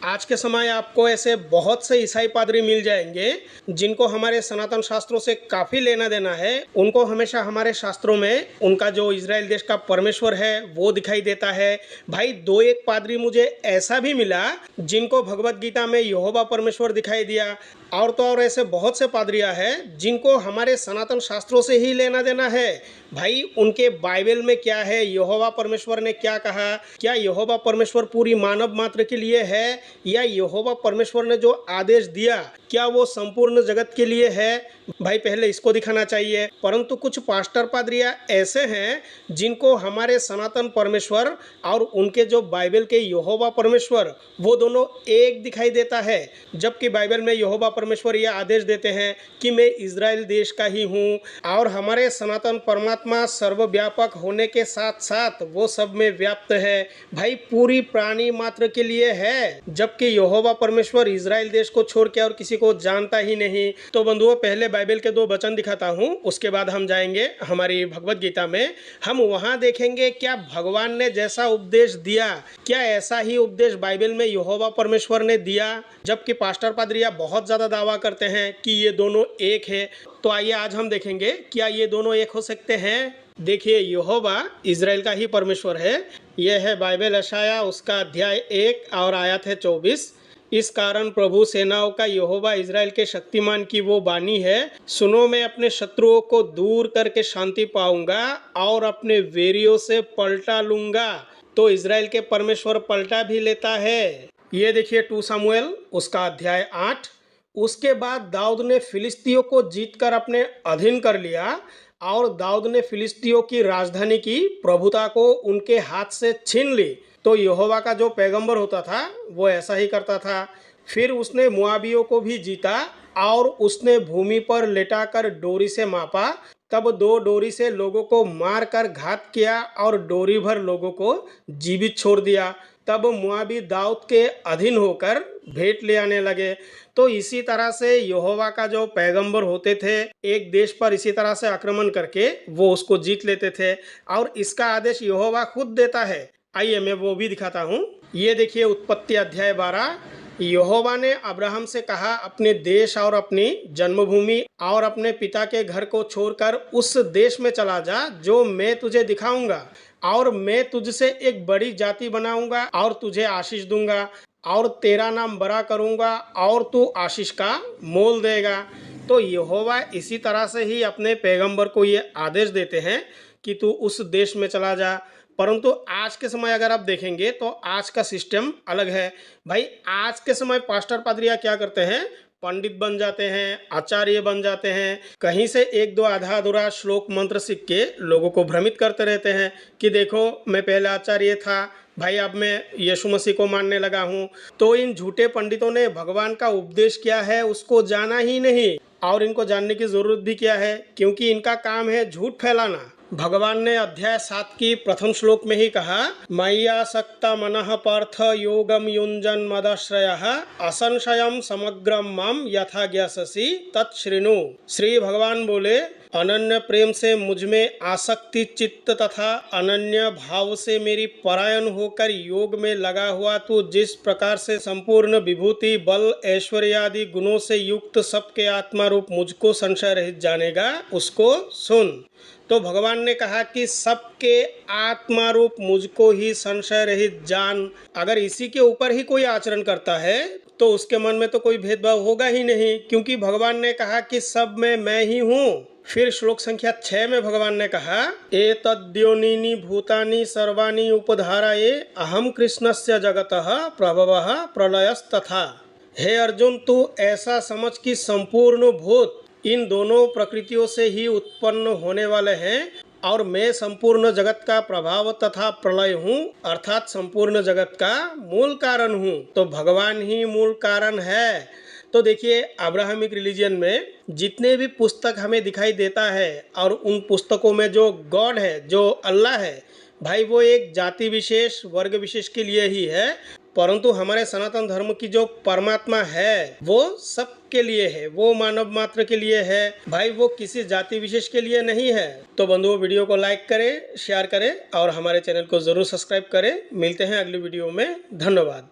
आज के समय आपको ऐसे बहुत से ईसाई पादरी मिल जाएंगे जिनको हमारे सनातन शास्त्रों से काफ़ी लेना देना है। उनको हमेशा हमारे शास्त्रों में उनका जो इजराइल देश का परमेश्वर है वो दिखाई देता है। भाई दो एक पादरी मुझे ऐसा भी मिला जिनको भगवत गीता में यहोवा परमेश्वर दिखाई दिया। और तो और ऐसे बहुत से पादरियाँ हैं जिनको हमारे सनातन शास्त्रों से ही लेना देना है। भाई उनके बाइबल में क्या है, यहोवा परमेश्वर ने क्या कहा, क्या यहोवा परमेश्वर पूरी मानव मात्र के लिए है या यहोवा परमेश्वर ने जो आदेश दिया क्या वो संपूर्ण जगत के लिए है। भाई पहले इसको दिखाना चाहिए। परंतु कुछ पास्टर पादरियाँ ऐसे हैं जिनको हमारे सनातन परमेश्वर और उनके जो बाइबल के यहोवा परमेश्वर वो दोनों एक दिखाई देता है। जबकि बाइबल में यहोवा परमेश्वर यह आदेश देते हैं कि मैं इजराइल देश का ही हूँ और हमारे सनातन परमात्मा सर्वव्यापक होने के साथ साथ वो सब में व्याप्त है। भाई पूरी प्राणी मात्र के लिए है, जबकि यहोवा परमेश्वर इजराइल देश को छोड़ के और किसी को जानता ही नहीं। तो बंधुओं पहले बाइबल के दो वचन दिखाता हूँ, उसके बाद हम जाएंगे हमारी भगवत गीता में। हम वहाँ देखेंगे क्या भगवान ने जैसा उपदेश दिया क्या ऐसा ही उपदेश बाइबल में यहोवा परमेश्वर ने दिया। जबकि पास्टर पादरियाँ बहुत ज़्यादा दावा करते हैं कि ये दोनों एक है। तो आइए आज हम देखेंगे क्या ये दोनों एक हो सकते हैं। देखिए यहोवा इजराइल का ही परमेश्वर है। यह है बाइबल यशायाह उसका अध्याय 1 और आयत है 24। इस कारण प्रभु सेनाओं का यहोवा इजराइल के शक्तिमान की वो वाणी है, सुनो मैं अपने शत्रुओं को दूर करके शांति पाऊंगा और अपने वेरियों से पलटा लूंगा। तो इजराइल के परमेश्वर पलटा भी लेता है। ये देखिए 2 शमूएल उसका अध्याय 8। उसके बाद दाऊद ने फिलिस्तियों को जीतकर अपने अधीन कर लिया और दाऊद ने फिलिस्तियों की राजधानी की प्रभुता को उनके हाथ से छीन ली। तो यहोवा का जो पैगंबर होता था वो ऐसा ही करता था। फिर उसने मुआबियों को भी जीता और उसने भूमि पर लेटाकर डोरी से मापा। तब 2 डोरी से लोगों को मार कर घात किया और डोरी भर लोगों को जीवित छोड़ दिया। तब मुआबी दाऊद के अधीन होकर भेंट ले आने लगे। तो इसी तरह से यहोवा का जो पैगंबर होते थे एक देश पर इसी तरह से आक्रमण करके वो उसको जीत लेते थे और इसका आदेश यहोवा खुद देता है। आइए मैं वो भी दिखाता हूँ। ये देखिए उत्पत्ति अध्याय 12। यहोवा ने अब्राहम से कहा अपने देश और अपनी जन्मभूमि और अपने पिता के घर को छोड़कर उस देश में चला जा जो मैं तुझे दिखाऊंगा, और मैं तुझसे एक बड़ी जाति बनाऊंगा और तुझे आशीष दूंगा और तेरा नाम बड़ा करूंगा और तू आशीष का मोल देगा। तो यहोवा इसी तरह से ही अपने पैगंबर को ये आदेश देते हैं कि तू उस देश में चला जा। परंतु आज के समय अगर आप देखेंगे तो आज का सिस्टम अलग है। भाई आज के समय पास्टर पादरियाँ क्या करते हैं, पंडित बन जाते हैं, आचार्य बन जाते हैं, कहीं से एक दो आधा अधूरा श्लोक मंत्र सीख के लोगों को भ्रमित करते रहते हैं कि देखो मैं पहले आचार्य था, भाई अब मैं यीशु मसीह को मानने लगा हूँ। तो इन झूठे पंडितों ने भगवान का उपदेश क्या है उसको जाना ही नहीं, और इनको जानने की जरूरत भी क्या है, क्योंकि इनका काम है झूठ फैलाना। भगवान ने अध्याय 7 की प्रथम श्लोक में ही कहा, मय्यासक्ता मनः पार्थ योगम युञ्जन मदाश्रयः असंशयम समग्रम माम यथा ज्ञास्यसि तच्छृणु। श्री भगवान बोले अनन्य प्रेम से मुझ में आसक्ति चित्त तथा अनन्य भाव से मेरी परायण होकर योग में लगा हुआ तू जिस प्रकार से संपूर्ण विभूति बल ऐश्वर्य आदि गुणों से युक्त सबके आत्मा रूप मुझको संशय रहित जानेगा, उसको सुन। तो भगवान ने कहा कि सबके आत्मा रूप मुझको ही संशय रहित जान। अगर इसी के ऊपर ही कोई आचरण करता है तो उसके मन में तो कोई भेदभाव होगा ही नहीं, क्योंकि भगवान ने कहा कि सब में मैं ही हूँ। फिर श्लोक संख्या 6 में भगवान ने कहा, एतद्योनीनि भूतानि सर्वाणि उपधारये अहम कृष्णस्य जगतः प्रभवः प्रलयस्तथा। हे अर्जुन तू ऐसा समझ कि संपूर्ण भूत इन दोनों प्रकृतियों से ही उत्पन्न होने वाले हैं और मैं संपूर्ण जगत का प्रभाव तथा प्रलय हूँ, अर्थात संपूर्ण जगत का मूल कारण हूँ। तो भगवान ही मूल कारण है। तो देखिए अब्राहमिक रिलीजन में जितने भी पुस्तक हमें दिखाई देता है और उन पुस्तकों में जो गॉड है, जो अल्लाह है, भाई वो एक जाति विशेष वर्ग विशेष के लिए ही है। परंतु हमारे सनातन धर्म की जो परमात्मा है वो सबके लिए है, वो मानव मात्र के लिए है। भाई वो किसी जाति विशेष के लिए नहीं है। तो बंधुओं वीडियो को लाइक करें, शेयर करें और हमारे चैनल को जरूर सब्सक्राइब करें। मिलते हैं अगली वीडियो में। धन्यवाद।